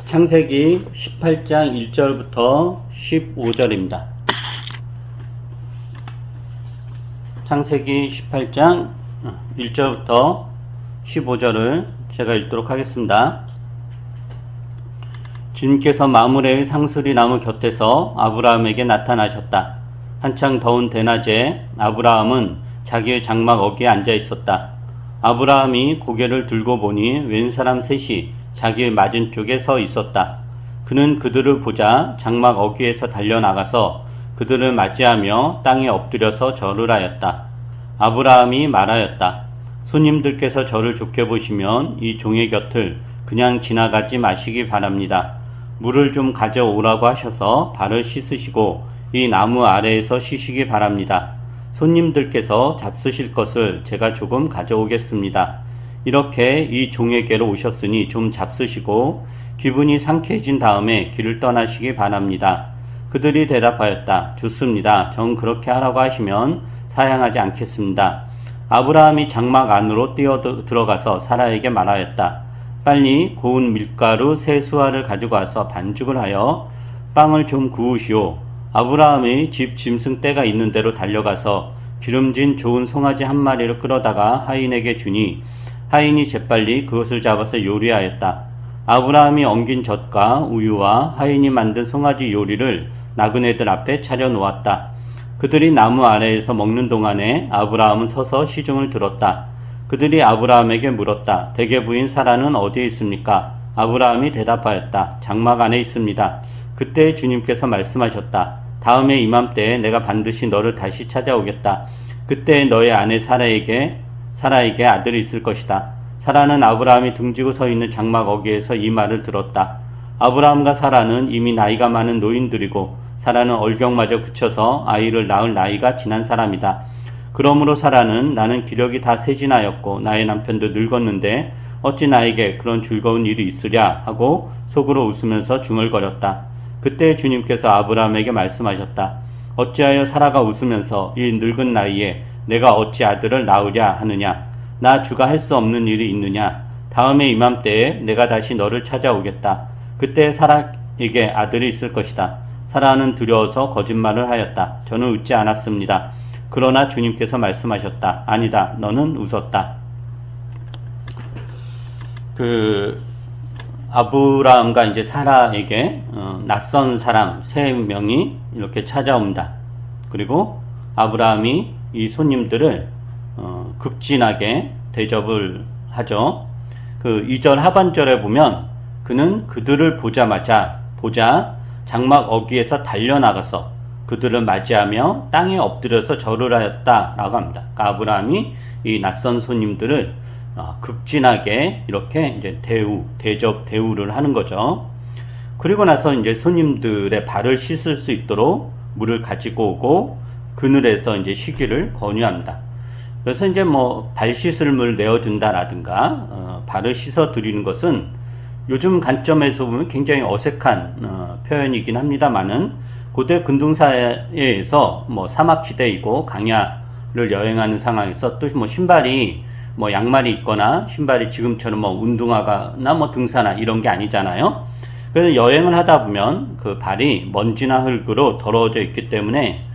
창세기 18장 1절부터 15절입니다. 창세기 18장 1절부터 15절을 제가 읽도록 하겠습니다. 주님께서 마므레의 상수리 나무 곁에서 아브라함에게 나타나셨다. 한창 더운 대낮에 아브라함은 자기의 장막 어귀에 앉아 있었다. 아브라함이 고개를 들고 보니 웬 사람 셋이 자기의 맞은쪽에 서 있었다. 그는 그들을 보자 장막 어귀에서 달려나가서 그들을 맞이하며 땅에 엎드려서 절을 하였다. 아브라함이 말하였다. 손님들께서 저를 좋게 보시면 이 종의 곁을 그냥 지나가지 마시기 바랍니다. 물을 좀 가져오라고 하셔서 발을 씻으시고 이 나무 아래에서 쉬시기 바랍니다. 손님들께서 잡수실 것을 제가 조금 가져오겠습니다. 이렇게 이 종에게로 오셨으니 좀 잡수시고 기분이 상쾌해진 다음에 길을 떠나시기 바랍니다. 그들이 대답하였다. 좋습니다. 전 그렇게 하라고 하시면 사양하지 않겠습니다. 아브라함이 장막 안으로 뛰어 들어가서 사라에게 말하였다. 빨리 고운 밀가루 세 수알을 가지고 와서 반죽을 하여 빵을 좀 구우시오. 아브라함이 집 짐승 떼가 있는 대로 달려가서 기름진 좋은 송아지 한 마리를 끌어다가 하인에게 주니 하인이 재빨리 그것을 잡아서 요리하였다. 아브라함이 엉긴 젖과 우유와 하인이 만든 송아지 요리를 나그네들 앞에 차려 놓았다. 그들이 나무 아래에서 먹는 동안에 아브라함은 서서 시중을 들었다. 그들이 아브라함에게 물었다. 대개 부인 사라는 어디에 있습니까? 아브라함이 대답하였다. 장막 안에 있습니다. 그때 주님께서 말씀하셨다. 다음에 이맘때에 내가 반드시 너를 다시 찾아오겠다. 그때 너의 아내 사라에게 아들이 있을 것이다. 사라는 아브라함이 등지고 서 있는 장막 어귀에서 이 말을 들었다. 아브라함과 사라는 이미 나이가 많은 노인들이고 사라는 얼경마저 그쳐서 아이를 낳을 나이가 지난 사람이다. 그러므로 사라는 나는 기력이 다 쇠진하였고 나의 남편도 늙었는데 어찌 나에게 그런 즐거운 일이 있으랴 하고 속으로 웃으면서 중얼거렸다. 그때 주님께서 아브라함에게 말씀하셨다. 어찌하여 사라가 웃으면서 이 늙은 나이에 내가 어찌 아들을 낳으랴 하느냐. 나 주가 할 수 없는 일이 있느냐. 다음에 이맘때에 내가 다시 너를 찾아오겠다. 그때 사라에게 아들이 있을 것이다. 사라는 두려워서 거짓말을 하였다. 저는 웃지 않았습니다. 그러나 주님께서 말씀하셨다. 아니다. 너는 웃었다. 아브라함과 이제 사라에게 낯선 사람 3명이 이렇게 찾아온다. 그리고 아브라함이 이 손님들을 극진하게 대접을 하죠. 2절 하반절에 보면 그는 그들을 보자 장막 어귀에서 달려나가서 그들을 맞이하며 땅에 엎드려서 절을 하였다라고 합니다. 그러니까 아브라함이 이 낯선 손님들을 극진하게 이렇게 이제 대우를 하는 거죠. 그리고 나서 이제 손님들의 발을 씻을 수 있도록 물을 가지고 오고 그늘에서 이제 쉬기를 권유합니다. 그래서 이제 발 씻을 물 내어준다라든가 발을 씻어 드리는 것은 요즘 관점에서 보면 굉장히 어색한 표현이긴 합니다만은 고대 근동사회에서 사막지대이고 강야를 여행하는 상황에서 또 신발이 양말이 있거나 신발이 지금처럼 운동화나 등산화 이런 게 아니잖아요. 그래서 여행을 하다 보면 그 발이 먼지나 흙으로 더러워져 있기 때문에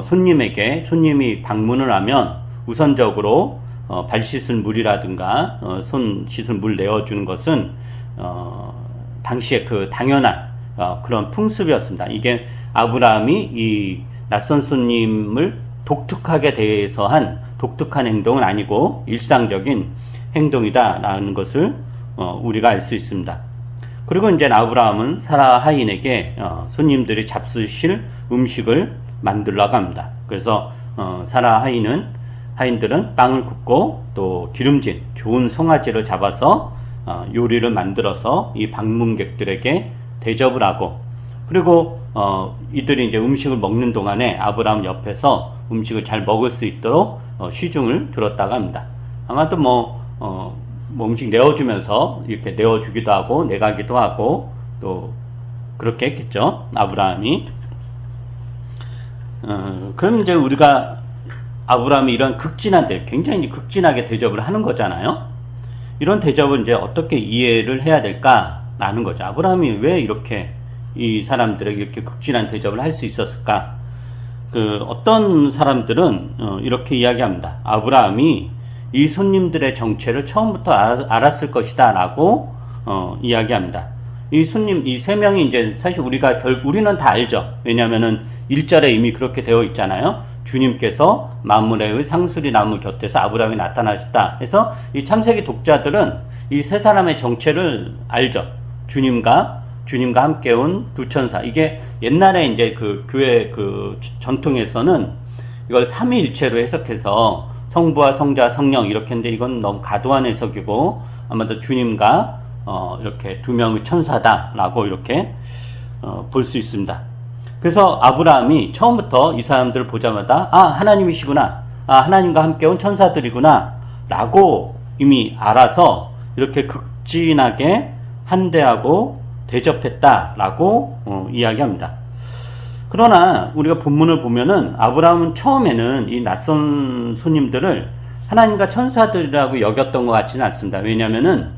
손님이 방문을 하면 우선적으로 발 씻을 물이라든가 손 씻을 물 내어주는 것은 당시에 당연한 그런 풍습이었습니다. 이게 아브라함이 이 낯선 손님을 독특하게 대해서 한 독특한 행동은 아니고 일상적인 행동이다라는 것을 우리가 알 수 있습니다. 그리고 이제 아브라함은 사라 하인에게 손님들이 잡수실 음식을 만들라고 합니다. 그래서 사라 하인들은 빵을 굽고 또 기름진 좋은 송아지를 잡아서 요리를 만들어서 이 방문객들에게 대접을 하고 그리고 이들이 이제 음식을 먹는 동안에 아브라함 옆에서 음식을 잘 먹을 수 있도록 시중을 들었다고 합니다. 아마도 음식 내어주면서 이렇게 내어주기도 하고 내가기도 하고 또 그렇게 했겠죠. 아브라함이. 그럼 이제 우리가 아브라함이 이런 굉장히 극진하게 대접을 하는 거잖아요. 이런 대접을 이제 어떻게 이해를 해야 될까 라는 거죠. 아브라함이 왜 이렇게 이 사람들에게 이렇게 극진한 대접을 할 수 있었을까? 어떤 사람들은 이렇게 이야기합니다. 아브라함이 이 손님들의 정체를 처음부터 알았을 것이다 라고 이야기합니다. 이 손님, 이 세 명이 이제 사실 우리는 다 알죠. 왜냐면은 1절에 이미 그렇게 되어 있잖아요. 주님께서 만물의 상수리 나무 곁에서 아브라함이 나타나셨다 해서 이 창세기 독자들은 이 세 사람의 정체를 알죠. 주님과 함께 온 두 천사. 이게 옛날에 이제 그 교회 그 전통에서는 이걸 삼위일체로 해석해서 성부와 성자, 성령 이렇게 했는데 이건 너무 과도한 해석이고 아마도 주님과 이렇게 두 명의 천사다라고 이렇게 볼 수 있습니다. 그래서 아브라함이 처음부터 이 사람들을 보자마자 하나님이시구나, 하나님과 함께 온 천사들이구나 라고 이미 알아서 이렇게 극진하게 환대하고 대접했다라고 이야기합니다. 그러나 우리가 본문을 보면은 아브라함은 처음에는 이 낯선 손님들을 하나님과 천사들이라고 여겼던 것 같지는 않습니다. 왜냐면은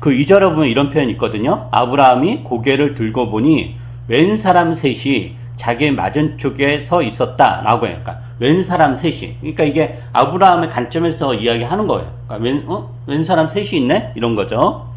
그 2절에 보면 이런 표현이 있거든요. 아브라함이 고개를 들고 보니 웬 사람 셋이 자기 맞은쪽에 서 있었다라고 해요. 그러니까 웬 사람 셋이. 그러니까 이게 아브라함의 관점에서 이야기하는 거예요. 그러니까 웬 사람 셋이 있네? 이런 거죠.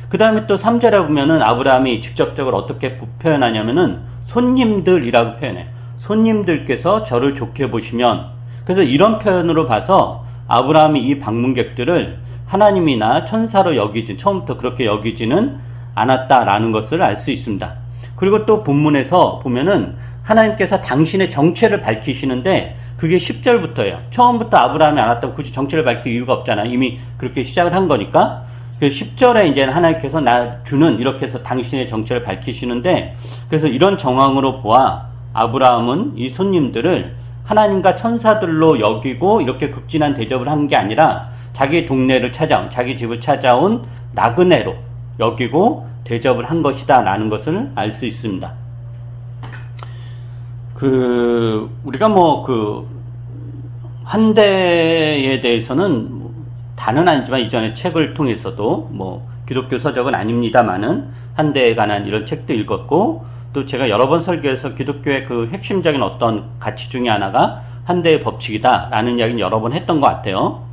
그 다음에 또 3절에 보면은 아브라함이 직접적으로 어떻게 표현하냐면은 손님들이라고 표현해. 손님들께서 저를 좋게 보시면. 그래서 이런 표현으로 봐서 아브라함이 이 방문객들을 하나님이나 천사로 처음부터 그렇게 여기지는 않았다라는 것을 알 수 있습니다. 그리고 또 본문에서 보면은 하나님께서 당신의 정체를 밝히시는데 그게 10절부터예요. 처음부터 아브라함이 안 왔다고 굳이 정체를 밝힐 이유가 없잖아요. 이미 그렇게 시작을 한 거니까. 10절에 이제 하나님께서 주는 이렇게 해서 당신의 정체를 밝히시는데 그래서 이런 정황으로 보아 아브라함은 이 손님들을 하나님과 천사들로 여기고 이렇게 극진한 대접을 한 게 아니라 자기 동네를 자기 집을 찾아온 나그네로 여기고 대접을 한 것이다 라는 것을 알 수 있습니다. 우리가 환대에 대해서는 다는 아니지만 이전에 책을 통해서도 기독교 서적은 아닙니다만은 환대에 관한 이런 책도 읽었고 또 제가 여러 번 설교해서 기독교의 그 핵심적인 어떤 가치 중에 하나가 환대의 법칙이다 라는 이야기는 여러 번 했던 것 같아요.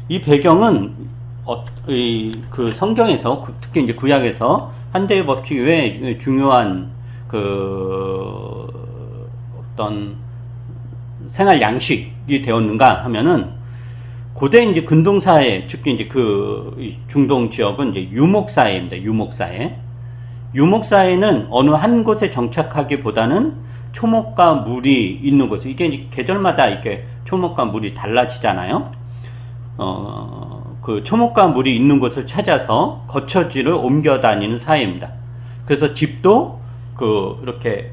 이 배경은 그 성경에서 특히 이제 구약에서 환대의 법칙이 왜 중요한 어떤 생활 양식이 되었는가 하면은 고대 이제 근동사회, 특히 이제 중동 지역은 이제 유목사회입니다. 유목사회는 어느 한 곳에 정착하기보다는 초목과 물이 있는 곳, 이게 이제 계절마다 이렇게 초목과 물이 달라지잖아요. 그 초목과 물이 있는 곳을 찾아서 거처지를 옮겨 다니는 사회입니다. 그래서 집도 이렇게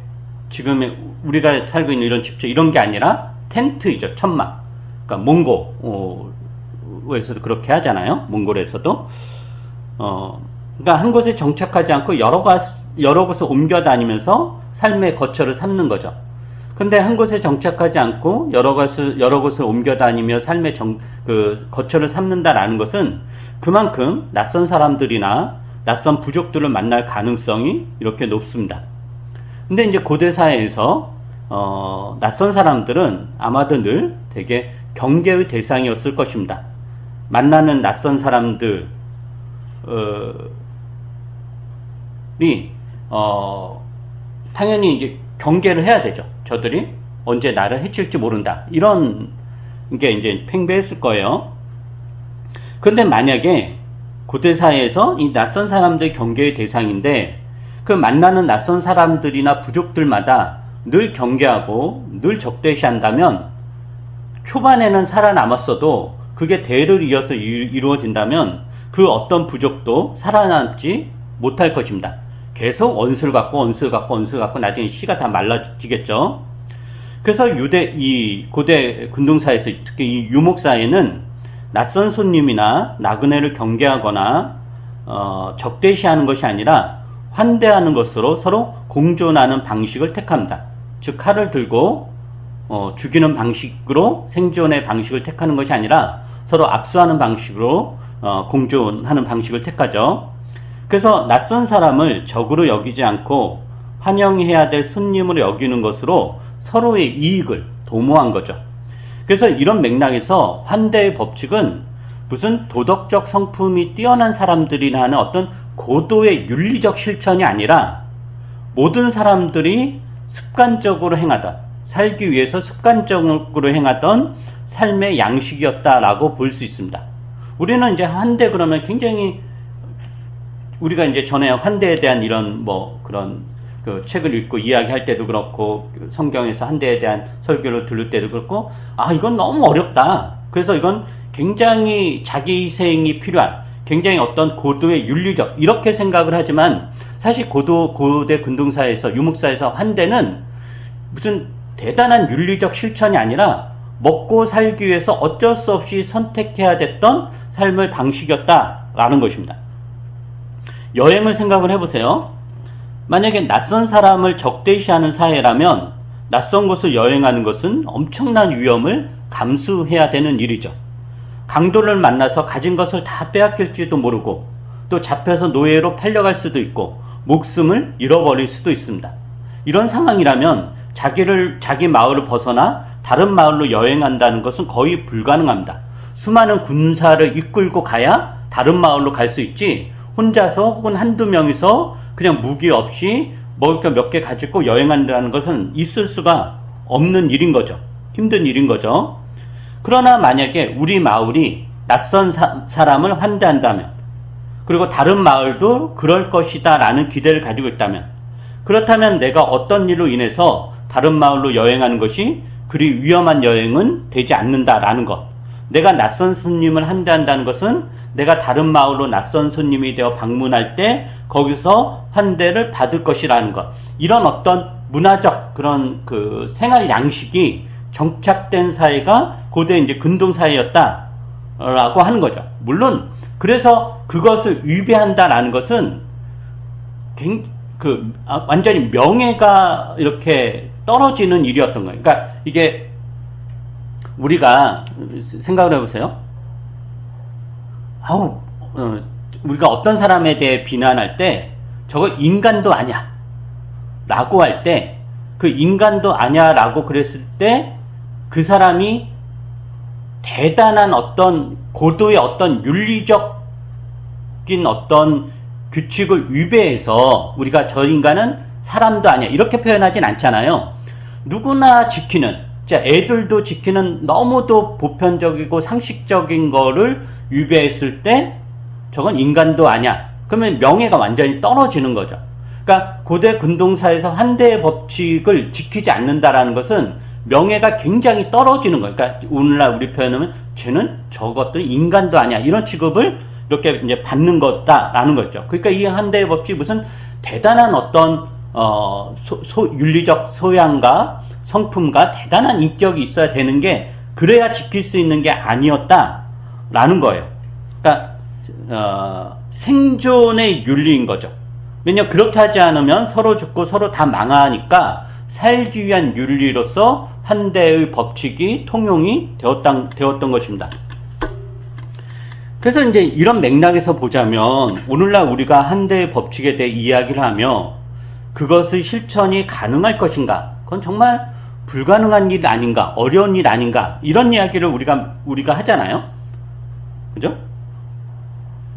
지금 우리가 살고 있는 이런 집처럼 이런 게 아니라 텐트이죠. 천막. 그러니까 몽고에서도 그렇게 하잖아요. 몽골에서도. 그러니까 한 곳에 정착하지 않고 여러 곳을 옮겨 다니면서 삶의 거처를 삼는 거죠. 근데 한 곳에 정착하지 않고 여러 곳을 옮겨 다니며 삶의 거처를 삼는다라는 것은 그만큼 낯선 사람들이나 낯선 부족들을 만날 가능성이 이렇게 높습니다. 근데 이제 고대 사회에서 낯선 사람들은 아마도 늘 되게 경계의 대상이었을 것입니다. 만나는 낯선 사람들이 당연히 이제 경계를 해야 되죠. 저들이 언제 나를 해칠지 모른다. 이런 게 이제 팽배했을 거예요. 그런데 만약에 고대 사회에서 이 낯선 사람들 경계의 대상인데 그 만나는 낯선 사람들이나 부족들마다 늘 경계하고 늘 적대시한다면 초반에는 살아남았어도 그게 대를 이어서 이루어진다면 그 어떤 부족도 살아남지 못할 것입니다. 계속 원수를 갖고 나중에 씨가 다 말라지겠죠. 그래서 고대 근동사에서 특히 이 유목사에는 낯선 손님이나 나그네를 경계하거나 적대시하는 것이 아니라 환대하는 것으로 서로 공존하는 방식을 택합니다. 즉 칼을 들고 죽이는 방식으로 생존의 방식을 택하는 것이 아니라 서로 악수하는 방식으로 공존하는 방식을 택하죠. 그래서 낯선 사람을 적으로 여기지 않고 환영해야 될 손님으로 여기는 것으로 서로의 이익을 도모한 거죠. 그래서 이런 맥락에서 환대의 법칙은 무슨 도덕적 성품이 뛰어난 사람들이나 하는 어떤 고도의 윤리적 실천이 아니라 모든 사람들이 습관적으로 행하던, 살기 위해서 습관적으로 행하던 삶의 양식이었다라고 볼 수 있습니다. 우리는 이제 환대 그러면 굉장히, 우리가 이제 전에 환대에 대한 이런 그런 그 책을 읽고 이야기할 때도 그렇고, 성경에서 환대에 대한 설교를 들을 때도 그렇고, 이건 너무 어렵다. 그래서 이건 굉장히 자기 희생이 필요한, 굉장히 어떤 고도의 윤리적, 이렇게 생각을 하지만, 사실 고대 근동사에서, 유목사에서 환대는 무슨 대단한 윤리적 실천이 아니라 먹고 살기 위해서 어쩔 수 없이 선택해야 됐던 삶의 방식이었다라는 것입니다. 여행을 생각을 해보세요. 만약에 낯선 사람을 적대시하는 사회라면 낯선 곳을 여행하는 것은 엄청난 위험을 감수해야 되는 일이죠. 강도를 만나서 가진 것을 다 빼앗길지도 모르고, 또 잡혀서 노예로 팔려갈 수도 있고 목숨을 잃어버릴 수도 있습니다. 이런 상황이라면 자기 마을을 벗어나 다른 마을로 여행한다는 것은 거의 불가능합니다. 수많은 군사를 이끌고 가야 다른 마을로 갈 수 있지, 혼자서 혹은 한두 명이서 그냥 무기 없이 먹을 거 몇 개 가지고 여행한다는 것은 있을 수가 없는 일인 거죠. 힘든 일인 거죠. 그러나 만약에 우리 마을이 낯선 사람을 환대한다면, 그리고 다른 마을도 그럴 것이다 라는 기대를 가지고 있다면, 그렇다면 내가 어떤 일로 인해서 다른 마을로 여행하는 것이 그리 위험한 여행은 되지 않는다라는 것, 내가 낯선 손님을 환대한다는 것은 내가 다른 마을로 낯선 손님이 되어 방문할 때 거기서 환대를 받을 것이라는 것, 이런 어떤 문화적 그런 그 생활 양식이 정착된 사회가 고대 이제 근동 사회였다라고 하는 거죠. 물론 그래서 그것을 위배한다라는 것은 완전히 명예가 이렇게 떨어지는 일이었던 거예요. 그러니까 이게 우리가 생각을 해보세요. 우리가 어떤 사람에 대해 비난할 때 저거 인간도 아니야 라고 할 때, 그 인간도 아니야 라고 그랬을 때 그 사람이 대단한 어떤 고도의 어떤 윤리적인 어떤 규칙을 위배해서 우리가 저 인간은 사람도 아니야 이렇게 표현하진 않잖아요. 누구나 지키는, 애들도 지키는 너무도 보편적이고 상식적인 거를 위배했을 때 저건 인간도 아니야. 그러면 명예가 완전히 떨어지는 거죠. 그러니까 고대 근동사에서 환대의 법칙을 지키지 않는다라는 것은 명예가 굉장히 떨어지는 거예요. 그러니까 오늘날 우리 표현하면 쟤는 저것도 인간도 아니야 이런 취급을 이렇게 이제 받는 거다라는 거죠. 그러니까 이 환대의 법칙이 무슨 대단한 어떤 윤리적 소양과 성품과 대단한 인격이 있어야 되는 게, 그래야 지킬 수 있는 게 아니었다라는 거예요. 그러니까 생존의 윤리인 거죠. 왜냐하면 그렇게 하지 않으면 서로 죽고 서로 다 망하니까 살기 위한 윤리로서 환대의 법칙이 통용이 되었던 것입니다. 그래서 이제 이런 맥락에서 보자면 오늘날 우리가 환대의 법칙에 대해 이야기를 하며 그것의 실천이 가능할 것인가, 그건 정말 불가능한 일 아닌가, 어려운 일 아닌가, 이런 이야기를 우리가 하잖아요. 그죠?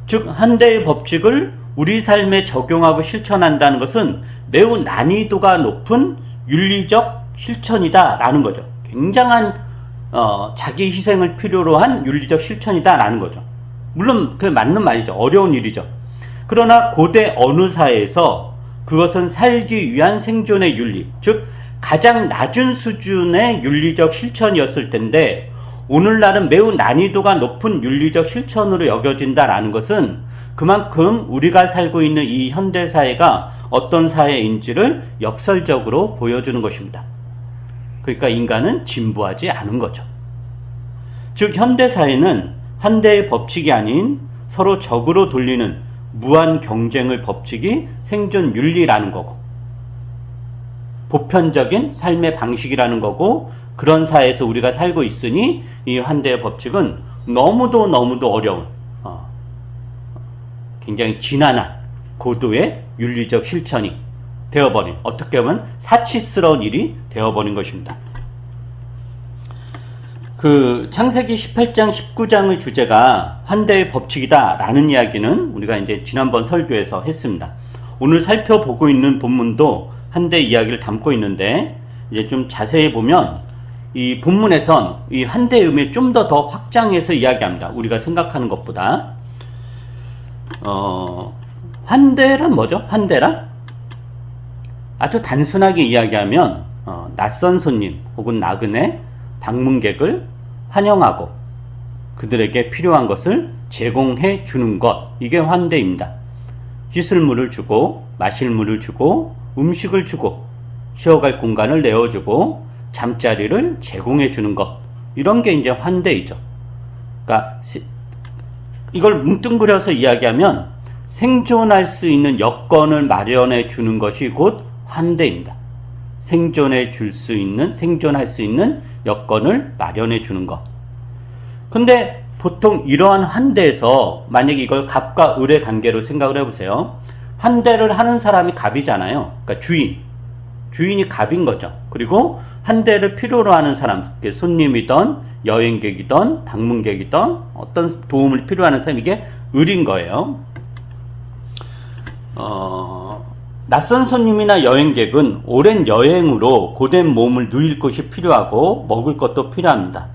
즉 환대의 법칙을 우리 삶에 적용하고 실천한다는 것은 매우 난이도가 높은 윤리적 실천이다라는 거죠. 굉장한 자기 희생을 필요로 한 윤리적 실천이다라는 거죠. 물론 그게 맞는 말이죠. 어려운 일이죠. 그러나 고대 어느 사회에서 그것은 살기 위한 생존의 윤리, 즉 가장 낮은 수준의 윤리적 실천이었을 텐데, 오늘날은 매우 난이도가 높은 윤리적 실천으로 여겨진다라는 것은 그만큼 우리가 살고 있는 이 현대사회가 어떤 사회인지를 역설적으로 보여주는 것입니다. 그러니까 인간은 진보하지 않은 거죠. 즉 현대사회는 환대의 법칙이 아닌 서로 적으로 돌리는 무한 경쟁의 법칙이 생존 윤리라는 거고, 보편적인 삶의 방식이라는 거고, 그런 사회에서 우리가 살고 있으니 이 환대의 법칙은 너무도 어려운 굉장히 지난한 고도의 윤리적 실천이 되어버린, 어떻게 보면 사치스러운 일이 되어버린 것입니다. 창세기 18장 19장의 주제가 환대의 법칙이다 라는 이야기는 우리가 이제 지난번 설교에서 했습니다. 오늘 살펴보고 있는 본문도 환대 이야기를 담고 있는데, 이제 좀 자세히 보면 이 본문에선 이 환대의 의미를 좀 더 확장해서 이야기합니다. 우리가 생각하는 것보다. 환대란 뭐죠? 환대란 아주 단순하게 이야기하면 낯선 손님 혹은 나그네, 방문객을 환영하고 그들에게 필요한 것을 제공해 주는 것, 이게 환대입니다. 씻을 물을 주고 마실 물을 주고 음식을 주고 쉬어갈 공간을 내어주고 잠자리를 제공해 주는 것, 이런 게 이제 환대이죠. 그러니까 이걸 뭉뚱그려서 이야기하면 생존할 수 있는 여건을 마련해 주는 것이 곧 환대입니다. 생존할 수 있는 여건을 마련해 주는 것. 근데 보통 이러한 환대에서 만약에 이걸 갑과 을의 관계로 생각을 해보세요. 환대를 하는 사람이 갑이잖아요. 그러니까 주인이 갑인 거죠. 그리고 환대를 필요로 하는 사람, 손님이든 여행객이든 방문객이든 어떤 도움을 필요로 하는 사람, 이게 을인 거예요. 낯선 손님이나 여행객은 오랜 여행으로 고된 몸을 누일 것이 필요하고 먹을 것도 필요합니다.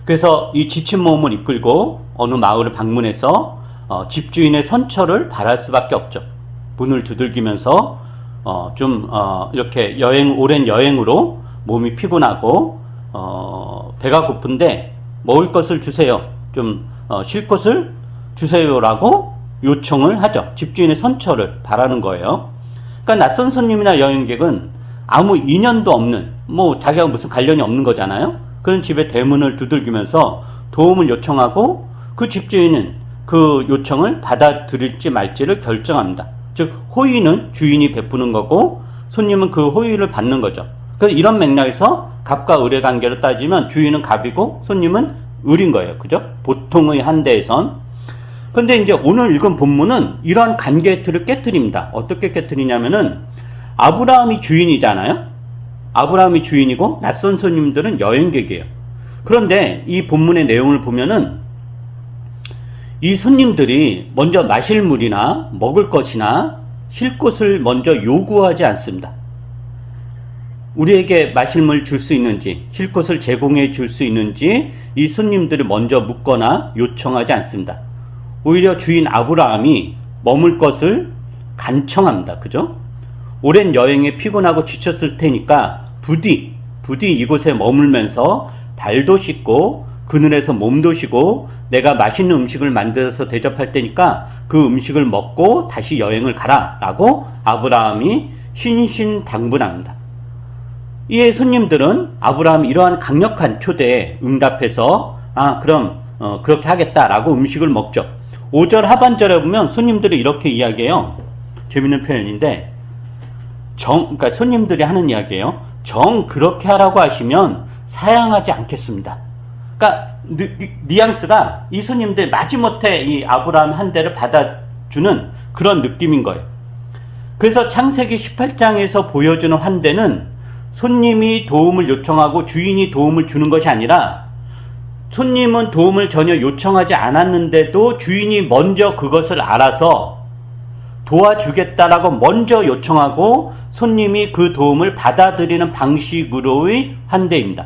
그래서 이 지친 몸을 이끌고 어느 마을을 방문해서 집주인의 선처를 바랄 수밖에 없죠. 문을 두들기면서 이렇게 오랜 여행으로 몸이 피곤하고 배가 고픈데 먹을 것을 주세요, 쉴 곳을 주세요라고 요청을 하죠. 집주인의 선처를 바라는 거예요. 그러니까 낯선 손님이나 여행객은 아무 인연도 없는, 자기가 무슨 관련이 없는 거잖아요. 그런 집의 대문을 두들기면서 도움을 요청하고 그 집주인은 그 요청을 받아들일지 말지를 결정합니다. 즉 호의는 주인이 베푸는 거고 손님은 그 호의를 받는 거죠. 그래서 이런 맥락에서 갑과 을의 관계로 따지면 주인은 갑이고 손님은 을인 거예요. 그죠? 보통의 환대에선. 근데 이제 오늘 읽은 본문은 이러한 관계의 틀을 깨트립니다. 어떻게 깨트리냐면은 아브라함이 주인이잖아요. 아브라함이 주인이고 낯선 손님들은 여행객이에요. 그런데 이 본문의 내용을 보면은 이 손님들이 먼저 마실 물이나 먹을 것이나 쉴 곳을 먼저 요구하지 않습니다. 우리에게 마실 물 줄 수 있는지, 쉴 곳을 제공해 줄 수 있는지 이 손님들이 먼저 묻거나 요청하지 않습니다. 오히려 주인 아브라함이 머물 것을 간청합니다. 그죠? 오랜 여행에 피곤하고 지쳤을 테니까 부디 이곳에 머물면서 발도 씻고 그늘에서 몸도 쉬고 내가 맛있는 음식을 만들어서 대접할 테니까 그 음식을 먹고 다시 여행을 가라 라고 아브라함이 신신당부합니다. 이에 손님들은 아브라함이 이러한 강력한 초대에 응답해서 그럼 그렇게 하겠다라고 음식을 먹죠. 5절 하반절에 보면 손님들이 이렇게 이야기해요. 재밌는 표현인데 그러니까 손님들이 하는 이야기예요. 그렇게 하라고 하시면 사양하지 않겠습니다. 그러니까 뉘앙스가 이 손님들 마지못해 이 아브라함 환대를 받아주는 그런 느낌인 거예요. 그래서 창세기 18장에서 보여주는 환대는 손님이 도움을 요청하고 주인이 도움을 주는 것이 아니라 손님은 도움을 전혀 요청하지 않았는데도 주인이 먼저 그것을 알아서 도와주겠다라고 먼저 요청하고 손님이 그 도움을 받아들이는 방식으로의 환대입니다.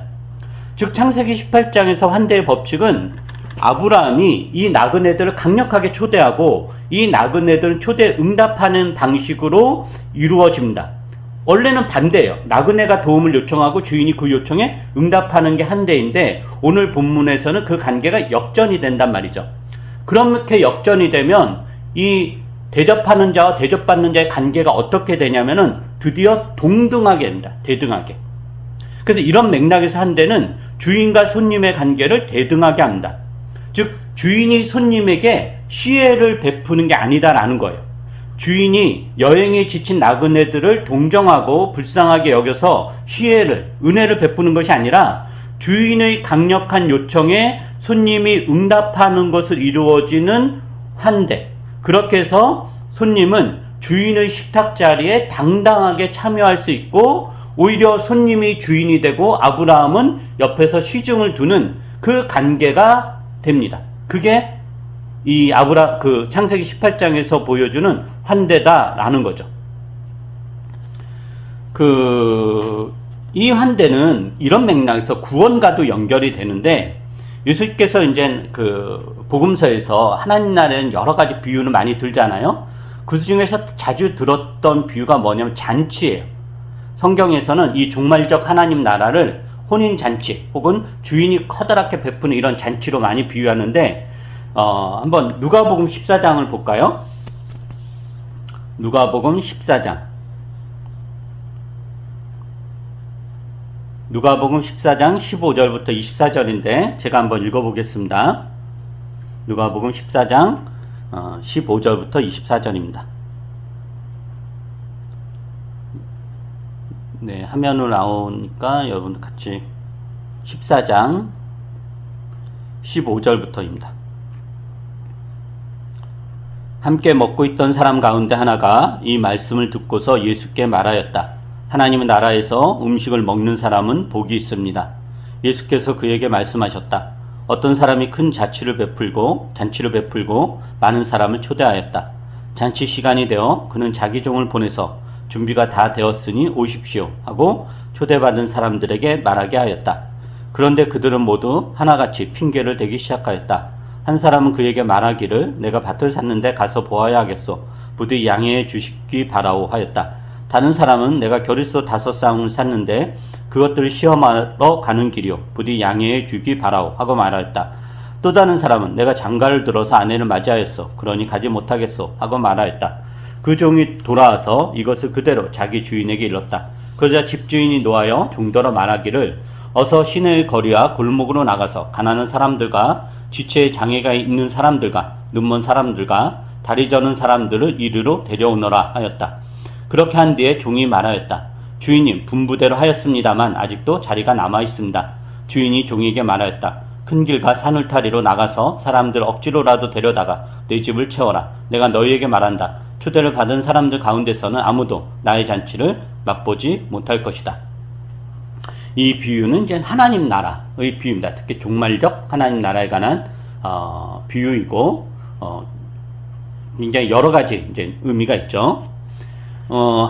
즉 창세기 18장에서 환대의 법칙은 아브라함이 이 나그네들을 강력하게 초대하고 이 나그네들은 초대에 응답하는 방식으로 이루어집니다. 원래는 반대예요. 나그네가 도움을 요청하고 주인이 그 요청에 응답하는 게 환대인데 오늘 본문에서는 그 관계가 역전이 된단 말이죠. 그렇게 역전이 되면 이 대접하는 자와 대접받는 자의 관계가 어떻게 되냐면은 드디어 동등하게 됩니다. 대등하게. 그래서 이런 맥락에서 환대는 주인과 손님의 관계를 대등하게 합니다. 즉 주인이 손님에게 시혜를 베푸는 게 아니다라는 거예요. 주인이 여행에 지친 나그네들을 동정하고 불쌍하게 여겨서 은혜를 베푸는 것이 아니라 주인의 강력한 요청에 손님이 응답하는 것을 이루어지는 환대. 그렇게 해서 손님은 주인의 식탁 자리에 당당하게 참여할 수 있고, 오히려 손님이 주인이 되고 아브라함은 옆에서 시중을 두는 그 관계가 됩니다. 그게 이 창세기 18장에서 보여주는 환대다라는 거죠. 이 환대는 이런 맥락에서 구원과도 연결이 되는데, 예수께서 이제 복음서에서 하나님 나라에는 여러 가지 비유를 많이 들잖아요. 그 중에서 자주 들었던 비유가 뭐냐면 잔치예요. 성경에서는 이 종말적 하나님 나라를 혼인잔치 혹은 주인이 커다랗게 베푸는 이런 잔치로 많이 비유하는데, 한번 누가복음 14장을 볼까요? 누가복음 14장. 누가복음 14장 15절부터 24절인데 제가 한번 읽어보겠습니다. 누가복음 14장 15절부터 24절입니다. 네, 화면으로 나오니까 여러분 같이 14장 15절부터입니다. 함께 먹고 있던 사람 가운데 하나가 이 말씀을 듣고서 예수께 말하였다. 하나님의 나라에서 음식을 먹는 사람은 복이 있습니다. 예수께서 그에게 말씀하셨다. 어떤 사람이 큰 잔치를 베풀고 많은 사람을 초대하였다. 잔치 시간이 되어 그는 자기 종을 보내서 준비가 다 되었으니 오십시오 하고 초대받은 사람들에게 말하게 하였다. 그런데 그들은 모두 하나같이 핑계를 대기 시작하였다. 한 사람은 그에게 말하기를 내가 밭을 샀는데 가서 보아야 하겠소. 부디 양해해 주시기 바라오 하였다. 다른 사람은 내가 겨릿소 5쌍을 샀는데 그것들을 시험하러 가는 길이요. 부디 양해해 주기 바라오 하고 말하였다. 또 다른 사람은 내가 장가를 들어서 아내를 맞이하였소. 그러니 가지 못하겠소 하고 말하였다. 그 종이 돌아와서 이것을 그대로 자기 주인에게 일렀다. 그러자 집주인이 노하여 종들어 말하기를 어서 시내의 거리와 골목으로 나가서 가난한 사람들과 지체에 장애가 있는 사람들과 눈먼 사람들과 다리 저는 사람들을 이리로 데려오너라 하였다. 그렇게 한 뒤에 종이 말하였다. 주인님, 분부대로 하였습니다만 아직도 자리가 남아 있습니다. 주인이 종에게 말하였다. 큰 길과 산울타리로 나가서 사람들 억지로라도 데려다가 내 집을 채워라. 내가 너희에게 말한다. 초대를 받은 사람들 가운데서는 아무도 나의 잔치를 맛보지 못할 것이다. 이 비유는 이제 하나님 나라의 비유입니다. 특히 종말적 하나님 나라에 관한 비유이고 굉장히 여러 가지 이제 의미가 있죠.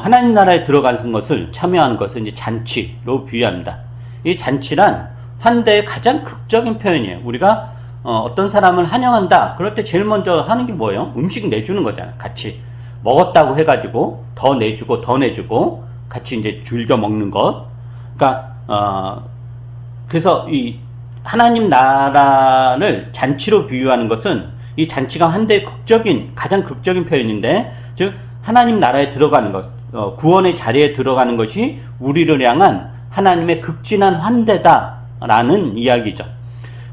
하나님 나라에 들어가는 것을 참여하는 것을 이제 잔치로 비유합니다. 이 잔치란 환대의 가장 극적인 표현이에요. 우리가 어떤 사람을 환영한다. 그럴 때 제일 먼저 하는 게 뭐예요? 음식 내주는 거잖아요. 같이 먹었다고 해가지고 더 내주고 같이 이제 즐겨 먹는 것. 그러니까 그래서 이 하나님 나라를 잔치로 비유하는 것은 이 잔치가 환대의 가장 극적인 표현인데, 즉 하나님 나라에 들어가는 것, 구원의 자리에 들어가는 것이 우리를 향한 하나님의 극진한 환대다라는 이야기죠.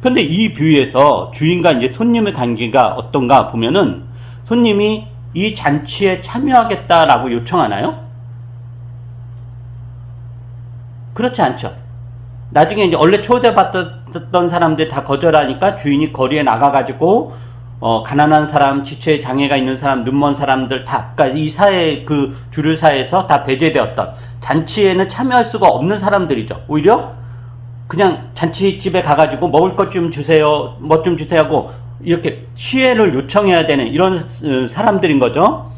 그런데 이 비유에서 주인과 이제 손님의 관계가 어떤가 보면은 손님이 이 잔치에 참여하겠다라고 요청하나요? 그렇지 않죠. 나중에 이제 원래 초대받았던 사람들 다 거절하니까 주인이 거리에 나가가지고 가난한 사람, 지체에 장애가 있는 사람, 눈먼 사람들 다, 그러니까 이 사회, 그 주류 사회에서 다 배제되었던 잔치에는 참여할 수가 없는 사람들이죠. 오히려 그냥 잔치집에 가가지고 먹을 것 좀 주세요, 뭐 좀 주세요 하고 이렇게 시혜를 요청해야 되는 이런 사람들인 거죠.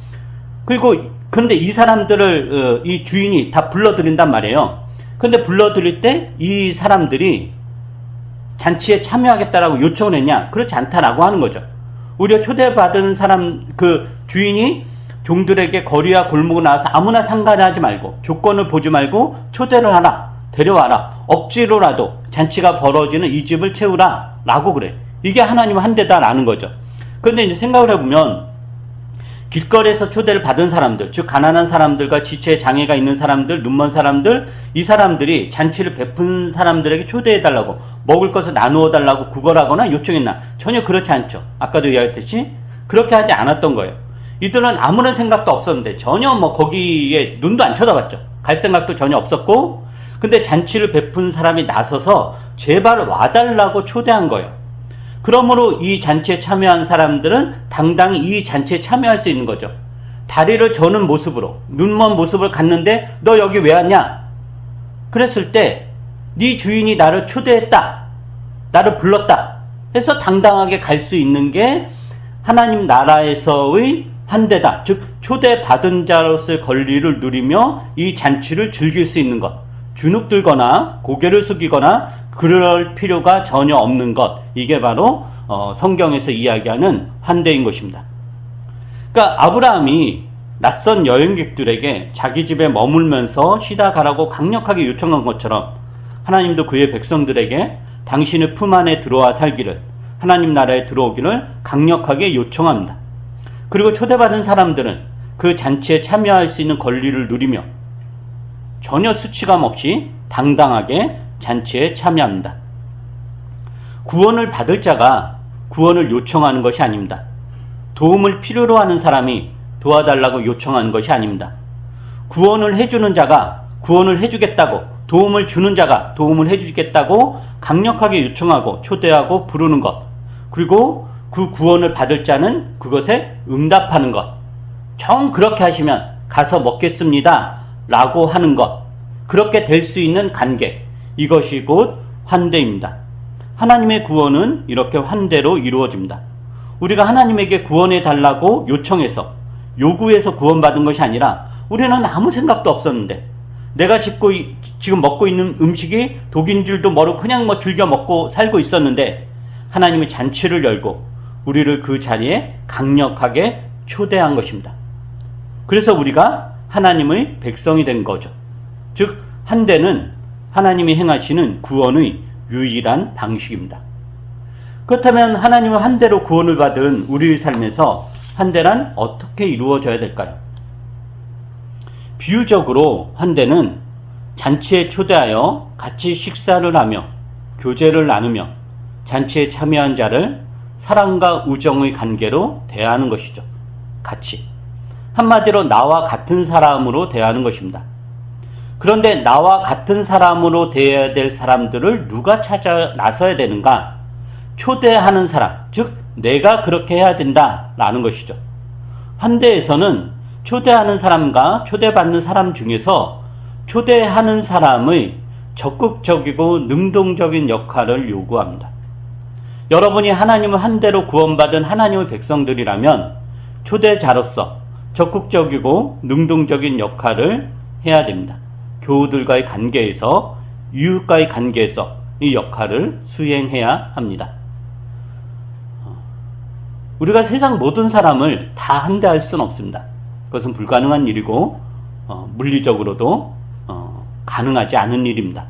그리고 근데 이 사람들을 이 주인이 다 불러들인단 말이에요. 근데 불러들일 때 이 사람들이 잔치에 참여하겠다라고 요청을 했냐? 그렇지 않다라고 하는 거죠. 오히려 초대받은 사람, 그 주인이 종들에게 거리와 골목을 나와서 아무나 상관하지 말고 조건을 보지 말고 초대를 하라, 데려와라, 억지로라도 잔치가 벌어지는 이 집을 채우라 라고 그래. 이게 하나님의 환대다라는 거죠. 그런데 이제 생각을 해보면 길거리에서 초대를 받은 사람들, 즉 가난한 사람들과 지체에 장애가 있는 사람들, 눈먼 사람들, 이 사람들이 잔치를 베푼 사람들에게 초대해달라고, 먹을 것을 나누어달라고 구걸하거나 요청했나? 전혀 그렇지 않죠. 아까도 이야기했듯이 그렇게 하지 않았던 거예요. 이들은 아무런 생각도 없었는데 전혀 뭐 거기에 눈도 안 쳐다봤죠. 갈 생각도 전혀 없었고, 근데 잔치를 베푼 사람이 나서서 제발 와달라고 초대한 거예요. 그러므로 이 잔치에 참여한 사람들은 당당히 이 잔치에 참여할 수 있는 거죠. 다리를 저는 모습으로, 눈먼 모습을 갖는데 너 여기 왜 왔냐? 그랬을 때 네 주인이 나를 초대했다, 나를 불렀다 해서 당당하게 갈 수 있는 게 하나님 나라에서의 환대다. 즉 초대받은 자로서의 권리를 누리며 이 잔치를 즐길 수 있는 것, 주눅들거나 고개를 숙이거나 그럴 필요가 전혀 없는 것, 이게 바로 성경에서 이야기하는 환대인 것입니다. 그러니까 아브라함이 낯선 여행객들에게 자기 집에 머물면서 쉬다 가라고 강력하게 요청한 것처럼 하나님도 그의 백성들에게 당신의 품 안에 들어와 살기를, 하나님 나라에 들어오기를 강력하게 요청합니다. 그리고 초대받은 사람들은 그 잔치에 참여할 수 있는 권리를 누리며 전혀 수치감 없이 당당하게 잔치에 참여합니다. 구원을 받을 자가 구원을 요청하는 것이 아닙니다. 도움을 필요로 하는 사람이 도와달라고 요청하는 것이 아닙니다. 구원을 해주는 자가 구원을 해주겠다고, 도움을 주는 자가 도움을 해주겠다고 강력하게 요청하고 초대하고 부르는 것, 그리고 그 구원을 받을 자는 그것에 응답하는 것, 정 그렇게 하시면 가서 먹겠습니다 라고 하는 것, 그렇게 될 수 있는 관계, 이것이 곧 환대입니다. 하나님의 구원은 이렇게 환대로 이루어집니다. 우리가 하나님에게 구원해 달라고 요청해서, 요구해서 구원받은 것이 아니라 우리는 아무 생각도 없었는데 내가 지금 먹고 있는 음식이 독인 줄도 모르고 그냥 즐겨 먹고 살고 있었는데 하나님의 잔치를 열고 우리를 그 자리에 강력하게 초대한 것입니다. 그래서 우리가 하나님의 백성이 된 거죠. 즉 환대는 하나님이 행하시는 구원의 유일한 방식입니다. 그렇다면 하나님의 환대로 구원을 받은 우리의 삶에서 환대란 어떻게 이루어져야 될까요? 비유적으로 환대는 잔치에 초대하여 같이 식사를 하며 교제를 나누며 잔치에 참여한 자를 사랑과 우정의 관계로 대하는 것이죠. 같이. 한마디로 나와 같은 사람으로 대하는 것입니다. 그런데 나와 같은 사람으로 대해야 될 사람들을 누가 찾아 나서야 되는가? 초대하는 사람, 즉 내가 그렇게 해야 된다라는 것이죠. 환대에서는 초대하는 사람과 초대받는 사람 중에서 초대하는 사람의 적극적이고 능동적인 역할을 요구합니다. 여러분이 하나님의 환대로 구원받은 하나님의 백성들이라면 초대자로서 적극적이고 능동적인 역할을 해야 됩니다. 교우들과의 관계에서, 이웃과의 관계에서 이 역할을 수행해야 합니다. 우리가 세상 모든 사람을 다 환대할 수는 없습니다. 그것은 불가능한 일이고 물리적으로도 가능하지 않은 일입니다.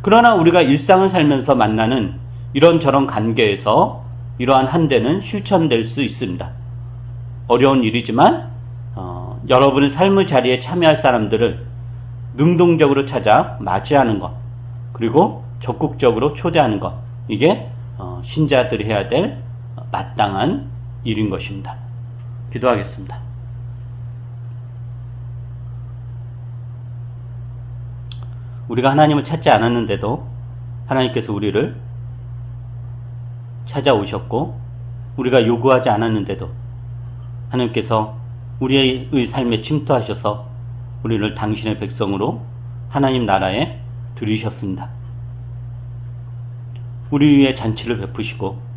그러나 우리가 일상을 살면서 만나는 이런저런 관계에서 이러한 환대는 실천될 수 있습니다. 어려운 일이지만 여러분의 삶의 자리에 참여할 사람들을 능동적으로 찾아 맞이하는 것, 그리고 적극적으로 초대하는 것, 이게 신자들이 해야 될 마땅한 일인 것입니다. 기도하겠습니다. 우리가 하나님을 찾지 않았는데도 하나님께서 우리를 찾아오셨고, 우리가 요구하지 않았는데도 하나님께서 우리의 삶에 침투하셔서 우리를 당신의 백성으로 하나님 나라에 들이셨습니다. 우리 위에 잔치를 베푸시고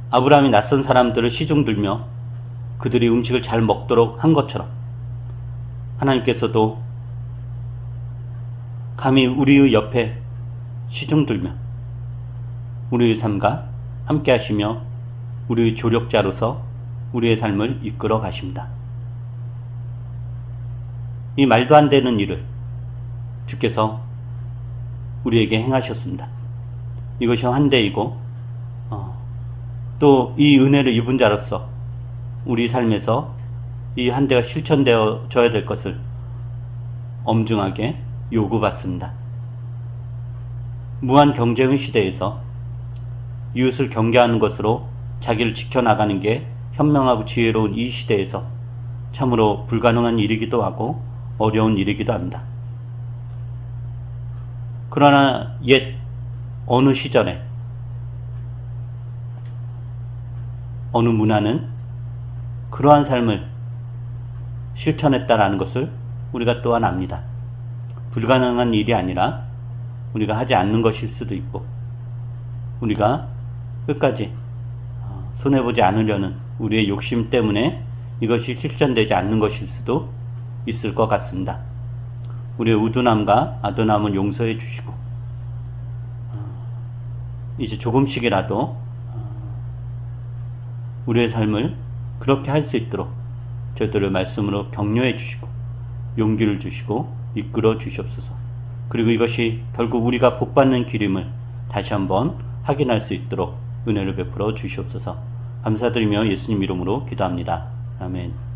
아브라함이 낯선 사람들을 시중 들며 그들이 음식을 잘 먹도록 한 것처럼 하나님께서도 감히 우리의 옆에 시중 들며 우리의 삶과 함께 하시며 우리의 조력자로서 우리의 삶을 이끌어 가십니다. 이 말도 안 되는 일을 주께서 우리에게 행하셨습니다. 이것이 환대이고 또 이 은혜를 입은 자로서 우리 삶에서 이 환대가 실천되어져야 될 것을 엄중하게 요구받습니다. 무한 경쟁의 시대에서 이웃을 경계하는 것으로 자기를 지켜나가는 게 현명하고 지혜로운 이 시대에서 참으로 불가능한 일이기도 하고 어려운 일이기도 합니다. 그러나 옛 어느 시절에 어느 문화는 그러한 삶을 실천했다라는 것을 우리가 또한 압니다. 불가능한 일이 아니라 우리가 하지 않는 것일 수도 있고, 우리가 끝까지 손해보지 않으려는 우리의 욕심 때문에 이것이 실천되지 않는 것일 수도 있을 것 같습니다. 우리의 우둔함과 아둔함은 용서해 주시고, 이제 조금씩이라도 우리의 삶을 그렇게 할 수 있도록 저희들을 말씀으로 격려해 주시고 용기를 주시고 이끌어 주시옵소서. 그리고 이것이 결국 우리가 복받는 길임을 다시 한번 확인할 수 있도록 은혜를 베풀어 주시옵소서. 감사드리며 예수님 이름으로 기도합니다. 아멘.